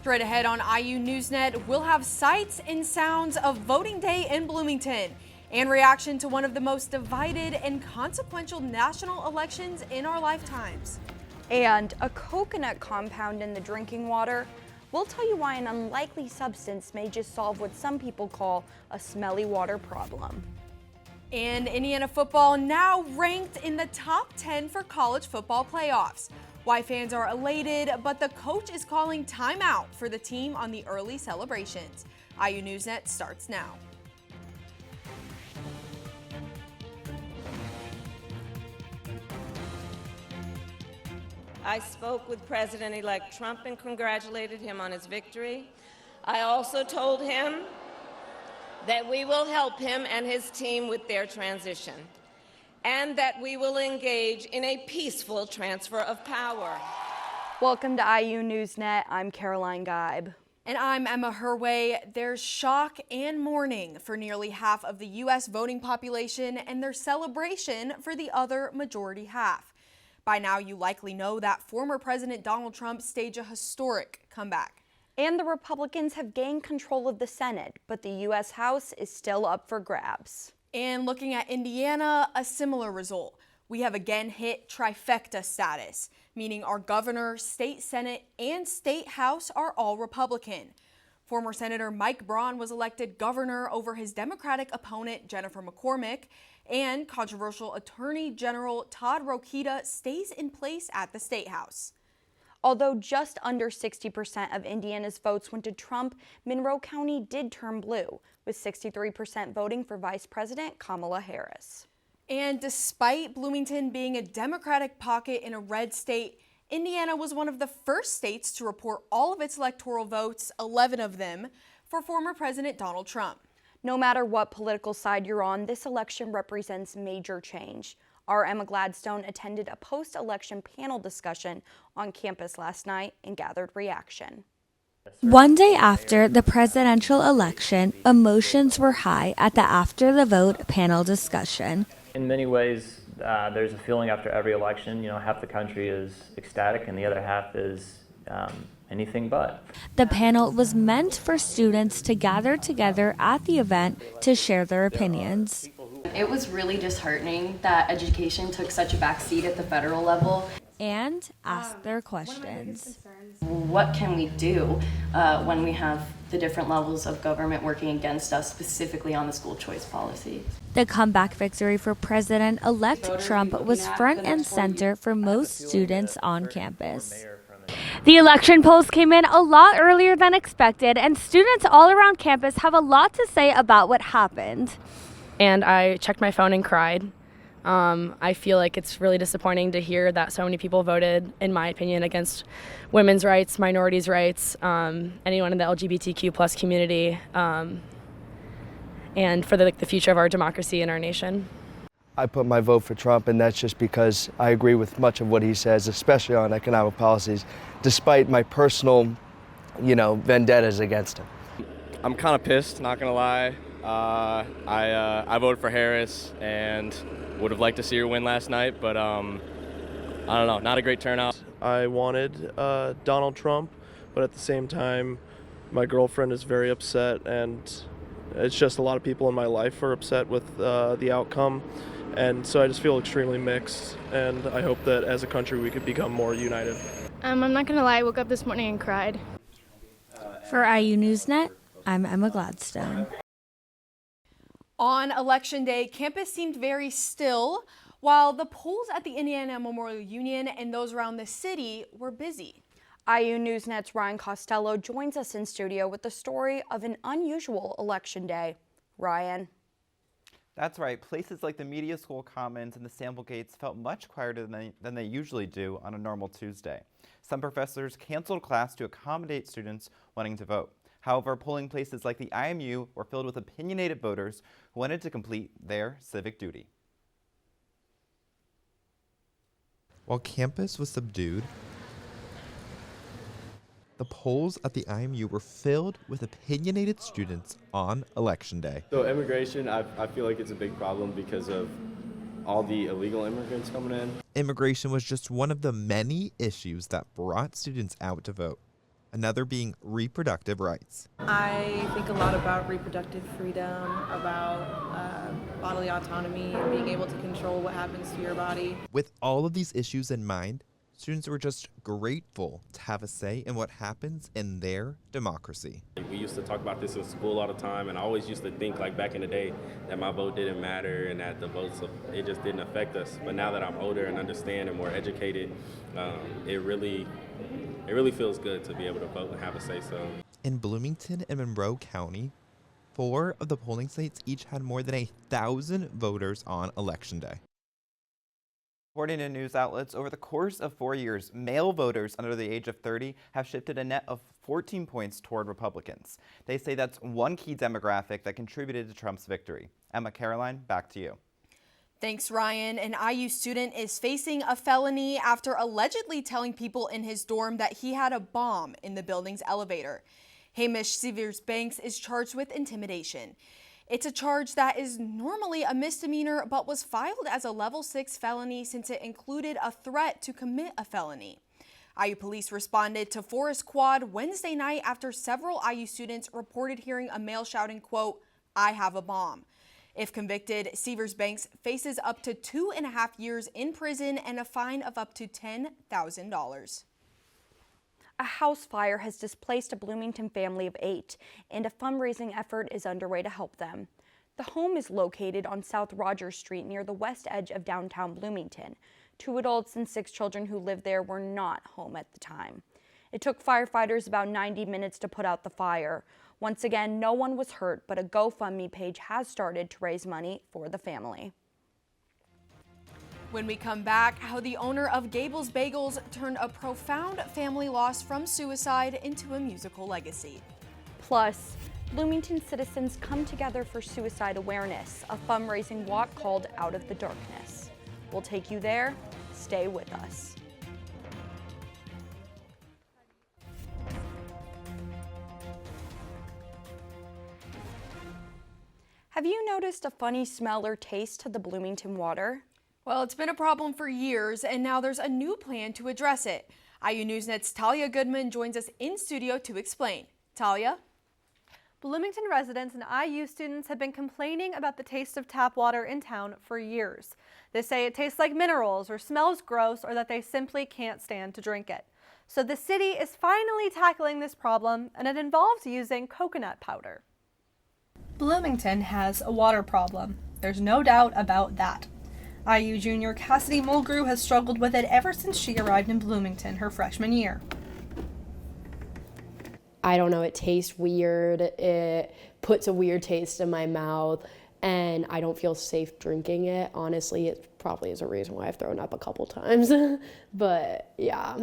Straight ahead on IU NewsNet, we'll have sights and sounds of voting day in Bloomington and reaction to one of the most divided and consequential national elections in our lifetimes. And a coconut compound in the drinking water. We'll tell you why an unlikely substance may just solve what some people call a smelly water problem. And Indiana football now ranked in the top 10 for college football playoffs. Why fans are elated, but the coach is calling timeout for the team on the early celebrations. IU NewsNet starts now. I spoke with President-elect Trump and congratulated him on his victory. I also told him that we will help him and his team with their transition, and that we will engage in a peaceful transfer of power. Welcome to IU NewsNet. I'm Caroline Geib. And I'm Emma Herwehe. There's shock and mourning for nearly half of the U.S. voting population and their celebration for the other majority half. By now, you likely know that former President Donald Trump staged a historic comeback. And the Republicans have gained control of the Senate, but the U.S. House is still up for grabs. And looking at Indiana, a similar result. We have again hit trifecta status, meaning our governor, state Senate, and state House are all Republican. Former Senator Mike Braun was elected governor over his Democratic opponent, Jennifer McCormick, and controversial Attorney General Todd Rokita stays in place at the State House. Although just under 60% of Indiana's votes went to Trump, Monroe County did turn blue, with 63% voting for Vice President Kamala Harris. And despite Bloomington being a Democratic pocket in a red state, Indiana was one of the first states to report all of its electoral votes, 11 of them, for former President Donald Trump. No matter what political side you're on, this election represents major change. Our Emma Gladstone attended a post-election panel discussion on campus last night and gathered reaction. One day after the presidential election, emotions were high at the After the Vote panel discussion. In many ways, there's a feeling after every election, half the country is ecstatic and the other half is anything but. The panel was meant for students to gather together at the event to share their opinions. It was really disheartening that education took such a backseat at the federal level. And ask their questions. What can we do when we have the different levels of government working against us, specifically on the school choice policy? The comeback victory for President-elect Trump was front and center for most students on campus. The election polls came in a lot earlier than expected, and students all around campus have a lot to say about what happened. And I checked my phone and cried. I feel like it's really disappointing to hear that so many people voted, in my opinion, against women's rights, minorities' rights, anyone in the LGBTQ plus community, and for the future of our democracy and our nation. I put my vote for Trump, and that's just because I agree with much of what he says, especially on economic policies, despite my personal, vendettas against him. I'm kind of pissed, not gonna lie. I voted for Harris and would have liked to see her win last night, but I don't know, not a great turnout. I wanted Donald Trump, but at the same time, my girlfriend is very upset, and it's just a lot of people in my life are upset with the outcome, and so I just feel extremely mixed, and I hope that as a country we could become more united. I'm not gonna lie, I woke up this morning and cried. For IU NewsNet, I'm Emma Gladstone. On Election Day, campus seemed very still, while the polls at the Indiana Memorial Union and those around the city were busy. IU NewsNet's Ryan Costello joins us in studio with the story of an unusual election day. Ryan. That's right. Places like the Media School Commons and the sample gates felt much quieter than they usually do on a normal Tuesday. Some professors canceled class to accommodate students wanting to vote. However, polling places like the IMU were filled with opinionated voters who wanted to complete their civic duty. While campus was subdued, the polls at the IMU were filled with opinionated students on Election Day. So immigration, I feel like it's a big problem because of all the illegal immigrants coming in. Immigration was just one of the many issues that brought students out to vote. another being reproductive rights. I think a lot about reproductive freedom, about bodily autonomy, and being able to control what happens to your body. With all of these issues in mind, students were just grateful to have a say in what happens in their democracy. We used to talk about this in school all the time, and I always used to think, like back in the day, that my vote didn't matter and that the votes, it just didn't affect us. But now that I'm older and understand and more educated, it really feels good to be able to vote and have a say-so. In Bloomington and Monroe County, 4 of the polling sites each had more than 1,000 voters on Election Day. According to news outlets, over the course of 4 years, male voters under the age of 30 have shifted a net of 14 points toward Republicans. They say that's one key demographic that contributed to Trump's victory. Emma Caroline, back to you. Thanks, Ryan. An IU student is facing a felony after allegedly telling people in his dorm that he had a bomb in the building's elevator. Hamish Severs-Banks is charged with intimidation. It's a charge that is normally a misdemeanor but was filed as a level 6 felony since it included a threat to commit a felony. IU police responded to Forest Quad Wednesday night after several IU students reported hearing a male shouting, quote, "I have a bomb." If convicted, Severs-Banks faces up to 2.5 years in prison and a fine of up to $10,000. A house fire has displaced a Bloomington family of 8, and a fundraising effort is underway to help them. The home is located on South Rogers Street near the west edge of downtown Bloomington. 2 adults and 6 children who lived there were not home at the time. It took firefighters about 90 minutes to put out the fire. Once again, no one was hurt, but a GoFundMe page has started to raise money for the family. When we come back, how the owner of Gables Bagels turned a profound family loss from suicide into a musical legacy. Plus, Bloomington citizens come together for suicide awareness, a fundraising walk called Out of the Darkness. We'll take you there. Stay with us. Have you noticed a funny smell or taste to the Bloomington water? Well, it's been a problem for years, and now there's a new plan to address it. IU NewsNet's Talia Goodman joins us in studio to explain. Talia? Bloomington residents and IU students have been complaining about the taste of tap water in town for years. They say it tastes like minerals or smells gross or that they simply can't stand to drink it. So the city is finally tackling this problem, and it involves using coconut powder. Bloomington has a water problem. There's no doubt about that. IU junior Cassidy Mulgrew has struggled with it ever since she arrived in Bloomington her freshman year. I don't know, it tastes weird, it puts a weird taste in my mouth, and I don't feel safe drinking it. Honestly, it probably is a reason why I've thrown up a couple times, but yeah.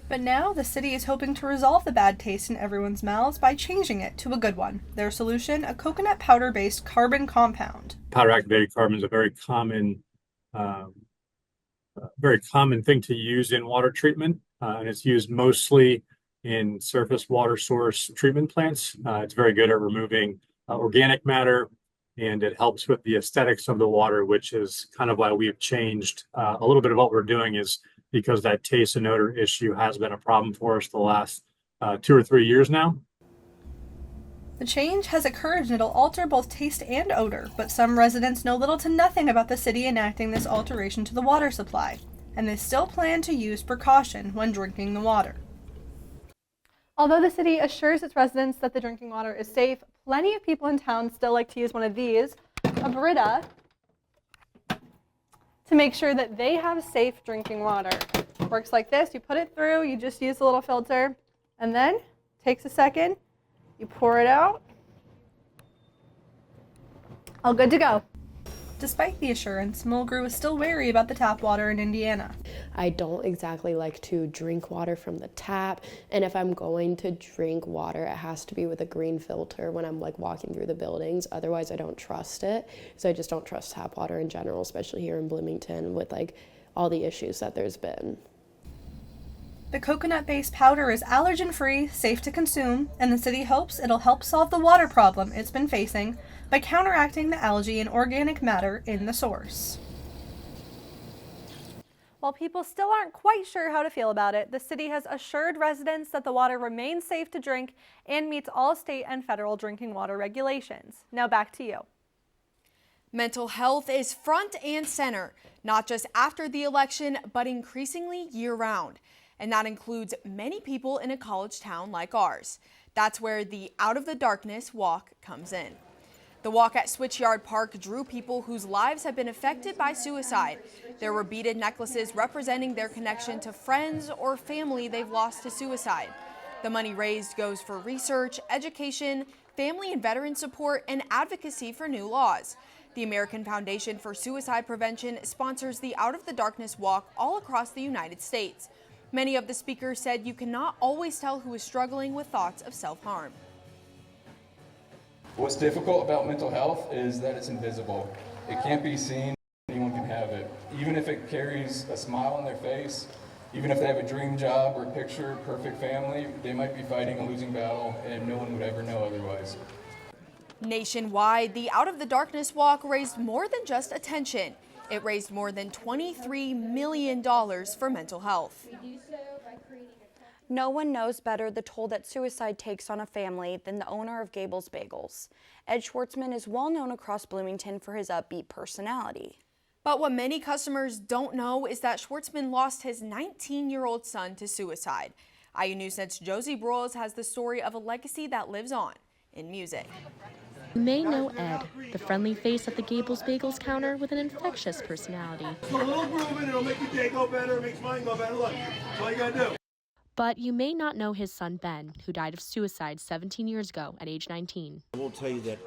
But now the city is hoping to resolve the bad taste in everyone's mouths by changing it to a good one. Their solution, a coconut powder-based carbon compound. Powder activated carbon is a very common thing to use in water treatment, and it's used mostly in surface water source treatment plants. It's very good at removing organic matter, and it helps with the aesthetics of the water, which is kind of why we've changed a little bit of what we're doing, is because that taste and odor issue has been a problem for us the last 2 or 3 years now. The change has occurred and it'll alter both taste and odor, but some residents know little to nothing about the city enacting this alteration to the water supply, and they still plan to use precaution when drinking the water. Although the city assures its residents that the drinking water is safe, plenty of people in town still like to use one of these, a Brita, to make sure that they have safe drinking water. It works like this. You put it through, you just use a little filter, and then takes a second, you pour it out. All good to go. Despite the assurance, Mulgrew is still wary about the tap water in Indiana. I don't exactly like to drink water from the tap, and if I'm going to drink water, it has to be with a green filter when I'm like walking through the buildings. Otherwise, I don't trust it. So I just don't trust tap water in general, especially here in Bloomington with like all the issues that there's been. The coconut-based powder is allergen-free, safe to consume, and the city hopes it'll help solve the water problem it's been facing by counteracting the algae and organic matter in the source. While people still aren't quite sure how to feel about it, the city has assured residents that the water remains safe to drink and meets all state and federal drinking water regulations. Now back to you. Mental health is front and center, not just after the election, but increasingly year-round. And that includes many people in a college town like ours. That's where the Out of the Darkness walk comes in. The walk at Switchyard Park drew people whose lives have been affected by suicide. There were beaded necklaces representing their connection to friends or family they've lost to suicide. The money raised goes for research, education, family and veteran support, and advocacy for new laws. The American Foundation for Suicide Prevention sponsors the Out of the Darkness walk all across the United States. Many of the speakers said you cannot always tell who is struggling with thoughts of self-harm. What's difficult about mental health is that it's invisible. It can't be seen, anyone can have it. Even if it carries a smile on their face, even if they have a dream job or picture perfect family, they might be fighting a losing battle and no one would ever know otherwise. Nationwide, the Out of the Darkness walk raised more than just attention. It raised more than $23 million for mental health. No one knows better the toll that suicide takes on a family than the owner of Gables Bagels. Ed Schwartzman is well known across Bloomington for his upbeat personality. But what many customers don't know is that Schwartzman lost his 19-year-old son to suicide. IU NewsNet's Josie Broyles has the story of a legacy that lives on in music. You may know Ed, the friendly face at the Gables Bagels counter with an infectious personality. A little grooving, it'll make your day go better, it makes mine go better. Look, that's all you gotta do. But you may not know his son Ben, who died of suicide 17 years ago at age 19. I won't tell you that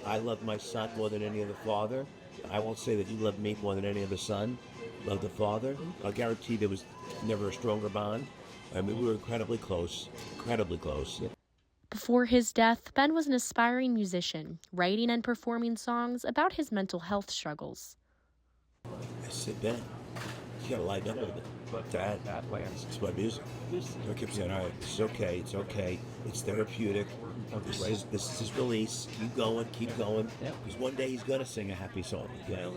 I love my son more than any other father. I won't say that you love me more than any other son. Love the father. I'll guarantee there was never a stronger bond. I mean, we were incredibly close, incredibly close. Before his death, Ben was an aspiring musician, writing and performing songs about his mental health struggles. I said, Ben, you gotta lighten up a little bit. Dad, it's my music. I kept saying, all right, it's okay, it's therapeutic. This is release. Keep going. Because one day he's gonna sing a happy song. You know?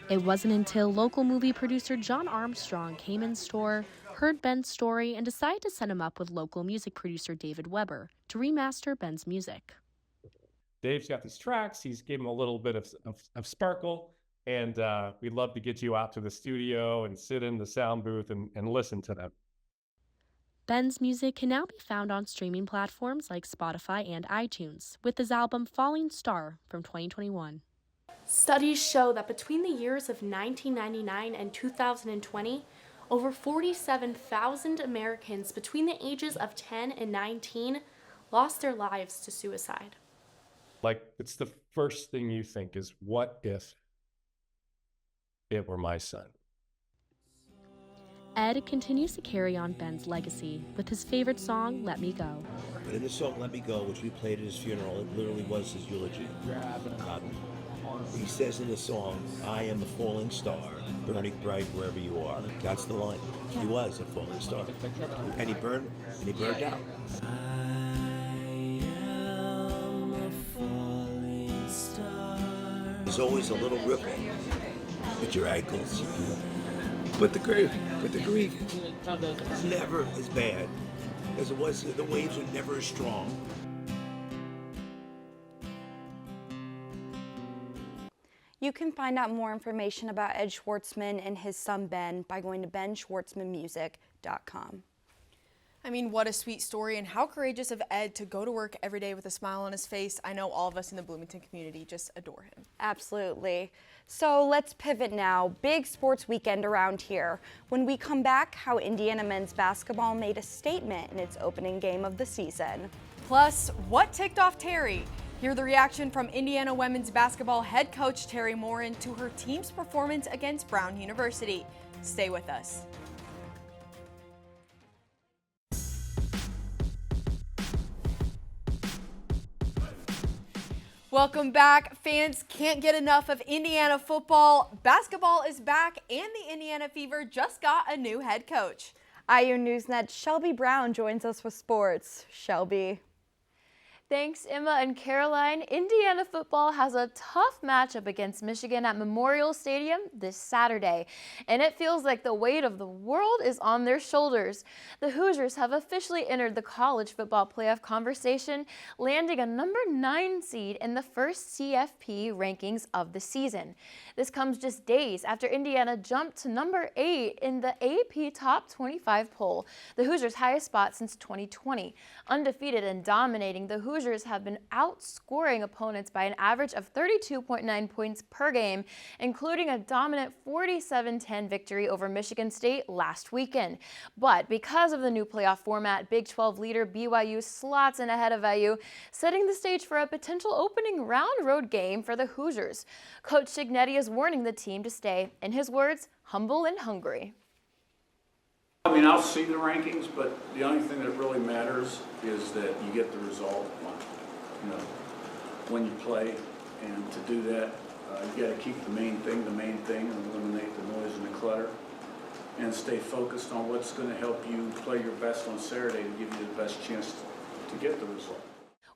It wasn't until local movie producer John Armstrong came in store, heard Ben's story, and decided to set him up with local music producer David Weber to remaster Ben's music. Dave's got these tracks. He's gave him a little bit of sparkle, and we'd love to get you out to the studio and sit in the sound booth and listen to them. Ben's music can now be found on streaming platforms like Spotify and iTunes, with his album Falling Star from 2021. Studies show that between the years of 1999 and 2020, over 47,000 Americans between the ages of 10 and 19 lost their lives to suicide. Like, it's the first thing you think is, what if it were my son? Ed continues to carry on Ben's legacy with his favorite song, Let Me Go. But in the song Let Me Go, which we played at his funeral, it literally was his eulogy. He says in the song, I am a falling star, burning bright wherever you are. That's the line. He was a falling star. And he burned out. There's always a little ripple at your ankles. But the grief is never as bad as it was. The waves are never as strong. You can find out more information about Ed Schwartzman and his son Ben by going to benschwartzmanmusic.com. I mean, what a sweet story, and how courageous of Ed to go to work every day with a smile on his face. I know all of us in the Bloomington community just adore him. Absolutely. So let's pivot now. Big sports weekend around here. When we come back, how Indiana men's basketball made a statement in its opening game of the season. Plus, what ticked off Terry? Hear the reaction from Indiana women's basketball head coach Terry Morin to her team's performance against Brown University. Stay with us. Welcome back. Fans can't get enough of Indiana football. Basketball is back, and the Indiana Fever just got a new head coach. IU NewsNet Shelby Brown joins us with sports. Shelby. Thanks, Emma and Caroline. Indiana football has a tough matchup against Michigan at Memorial Stadium this Saturday, and it feels like the weight of the world is on their shoulders. The Hoosiers have officially entered the college football playoff conversation, landing a number 9 seed in the first CFP rankings of the season. This comes just days after Indiana jumped to number 8 in the AP Top 25 poll, the Hoosiers' highest spot since 2020. Undefeated and dominating, the Hoosiers have been outscoring opponents by an average of 32.9 points per game, including a dominant 47-10 victory over Michigan State last weekend. But because of the new playoff format, Big 12 leader BYU slots in ahead of IU, setting the stage for a potential opening round road game for the Hoosiers. Coach Cignetti is warning the team to stay, in his words, humble and hungry. I mean, I'll see the rankings, but the only thing that really matters is that you get the result, when you play. And to do that, you got to keep the main thing, and eliminate the noise and the clutter, and stay focused on what's going to help you play your best on Saturday to give you the best chance to get the result.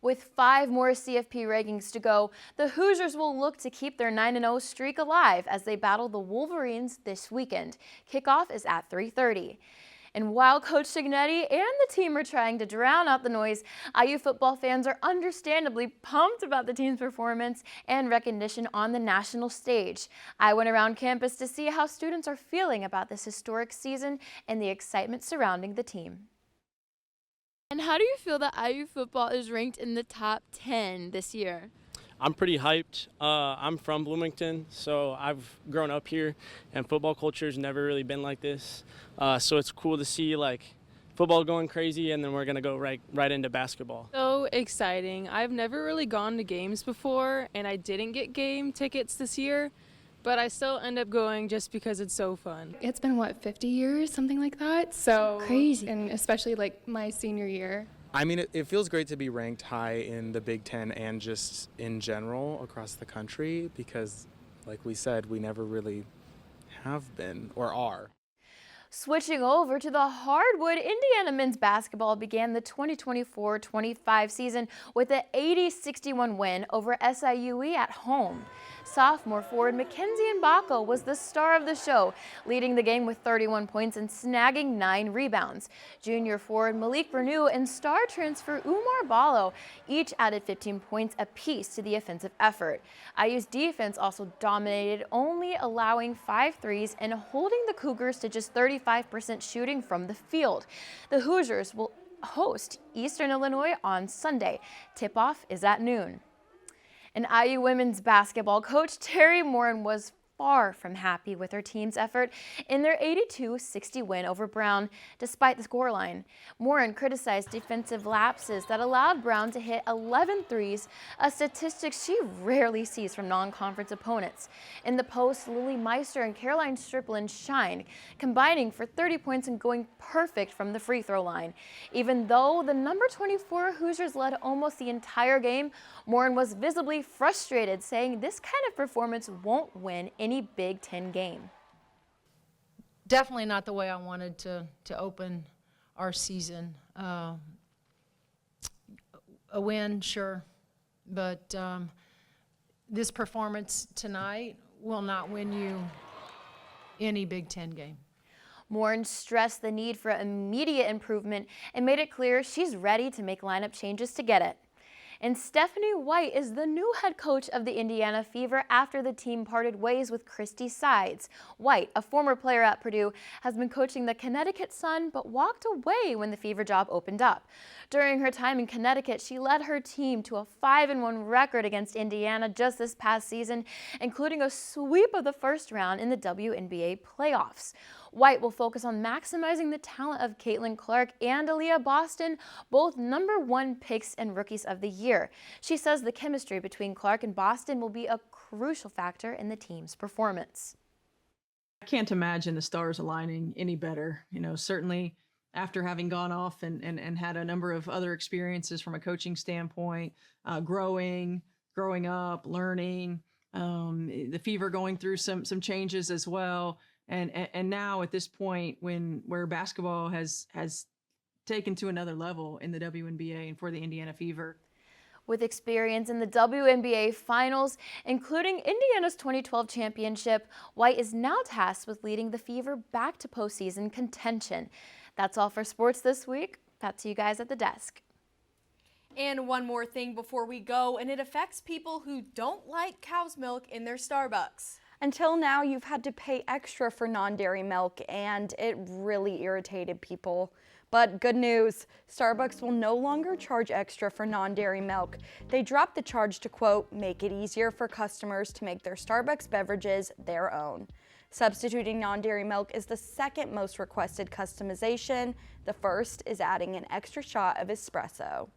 With 5 more CFP rankings to go, the Hoosiers will look to keep their 9-0 streak alive as they battle the Wolverines this weekend. Kickoff is at 3:30. And while Coach Cignetti and the team are trying to drown out the noise, IU football fans are understandably pumped about the team's performance and recognition on the national stage. I went around campus to see how students are feeling about this historic season and the excitement surrounding the team. And how do you feel that IU football is ranked in the top 10 this year? I'm pretty hyped. I'm from Bloomington, so I've grown up here, and football culture's never really been like this. So it's cool to see football going crazy, and then we're gonna go right into basketball. So exciting! I've never really gone to games before, and I didn't get game tickets this year, but I still end up going just because it's so fun. It's been, 50 years, something like that? So crazy. And especially my senior year. I mean, it feels great to be ranked high in the Big Ten and just in general across the country because, like we said, we never really have been or are. Switching over to the hardwood, Indiana men's basketball began the 2024-25 season with an 80-61 win over SIUE at home. Sophomore forward Mackenzie Mbako was the star of the show, leading the game with 31 points and snagging 9 rebounds. Junior forward Malik Renew and star transfer Umar Ballo each added 15 points apiece to the offensive effort. IU's defense also dominated, only allowing 5 threes and holding the Cougars to just 35% shooting from the field. The Hoosiers will host Eastern Illinois on Sunday. Tip-off is at noon. And IU women's basketball coach Terry Morin was far from happy with her team's effort in their 82-60 win over Brown, despite the scoreline. Morin criticized defensive lapses that allowed Brown to hit 11 threes, a statistic she rarely sees from non-conference opponents. In the post, Lily Meister and Caroline Strickland shined, combining for 30 points and going perfect from the free throw line. Even though the number 24 Hoosiers led almost the entire game, Morin was visibly frustrated, saying this kind of performance won't win any Big Ten game. Definitely not the way I wanted to open our season. A win, sure, but this performance tonight will not win you any Big Ten game. Morin stressed the need for immediate improvement and made it clear she's ready to make lineup changes to get it. And Stephanie White is the new head coach of the Indiana Fever after the team parted ways with Christy Sides. White, a former player at Purdue, has been coaching the Connecticut Sun but walked away when the Fever job opened up. During her time in Connecticut, she led her team to a 5-1 record against Indiana just this past season, including a sweep of the first round in the WNBA playoffs. White will focus on maximizing the talent of Caitlin Clark and Aaliyah Boston, both #1 picks and rookies of the year. She says the chemistry between Clark and Boston will be a crucial factor in the team's performance. I can't imagine the stars aligning any better. Certainly after having gone off and had a number of other experiences from a coaching standpoint, growing up, learning, the Fever going through some changes as well. And now at this point where basketball has taken to another level in the WNBA and for the Indiana Fever. With experience in the WNBA Finals, including Indiana's 2012 championship, White is now tasked with leading the Fever back to postseason contention. That's all for sports this week. Back to you guys at the desk. And one more thing before we go, and it affects people who don't like cow's milk in their Starbucks. Until now, you've had to pay extra for non-dairy milk, and it really irritated people. But good news, Starbucks will no longer charge extra for non-dairy milk. They dropped the charge to, quote, make it easier for customers to make their Starbucks beverages their own. Substituting non-dairy milk is the second most requested customization. The first is adding an extra shot of espresso.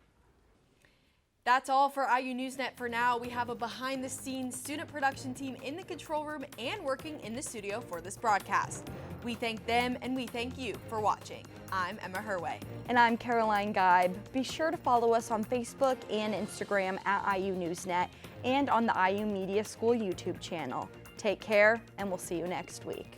That's all for IU NewsNet for now. We have a behind-the-scenes student production team in the control room and working in the studio for this broadcast. We thank them and we thank you for watching. I'm Emma Herwehe. And I'm Caroline Geib. Be sure to follow us on Facebook and Instagram at IU NewsNet and on the IU Media School YouTube channel. Take care, and we'll see you next week.